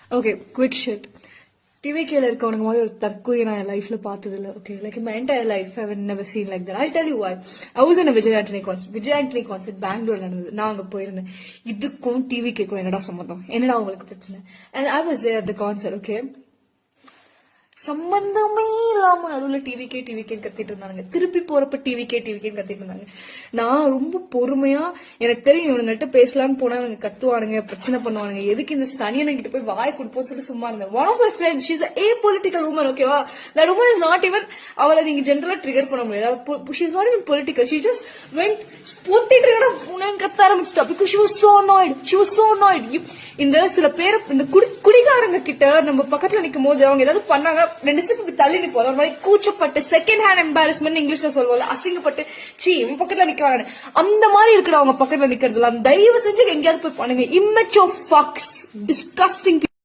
Okay, quick shit. டிவிகேல இருக்கவனுக்கு மாதிரி ஒரு தற்கொலை நான் என் லைஃப்ல பார்த்தது இல்ல. Okay, like my entire life I have never seen like that. I'll tell you why. I was in a Vijay Antony concert பெங்களூர்ல நடந்தது. நான் அங்க போயிருந்தேன். இதுக்கும் டிவிகேக்கும் என்னடா சம்பந்தம், என்னடா உங்களுக்கு பிரச்சனை? And I was there at the concert. Okay, சம்பந்தமே இல்லாம நடுவுல டிவிகே கத்திட்டு இருந்தாங்க. திருப்பி போறப்ப டிவிகே கத்திட்டு இருந்தாங்க. நான் ரொம்ப பொறுமையா, எனக்கு தெரியும் இவனுங்கள்ட்ட பேசலான்னு போனா இவங்க கத்துவானுங்க, பிரச்சனை பண்ணுவானுங்க, எதுக்கு இந்த சனியனை கிட்ட போய் வாய் கொடுப்போம்னு சொல்லிட்டு சும்மா இருந்தேன். One of my friends, she is a political woman, ஓகேவா? that woman is not even, அவளை நீங்க ஜெனரலா ட்ரிகர் பண்ண முடியாது. she is not even political. she just went பொத்திட்டு கத்த ஆரம்பிச்சிட்டா because she was so annoyed. இந்த சில பேர் இந்த குடிகாரங்க கிட்ட நம்ம பக்கத்துல நிக்கும் போது அவங்க ஏதாவது பண்ணாங்க, 2 ஸ்டெப் இப்படி தள்ளி நிப்போம். ஒரு மாதிரி கூச்சப்பட்டு செகண்ட் ஹேண்ட் எம்பாரஸ்மெண்ட் இங்கிலீஷ்ல சொல்லுவோம்ல, அசிங்கப்பட்டு சீ இவன் பக்கத்துல நிக்கிறாங்க, அந்த மாதிரி இருக்கிற அவங்க பக்கத்துல நிக்கிறதுல தயவு செஞ்சு எங்கேயாவது போய் பண்ணுங்க. immature fucks, disgusting people.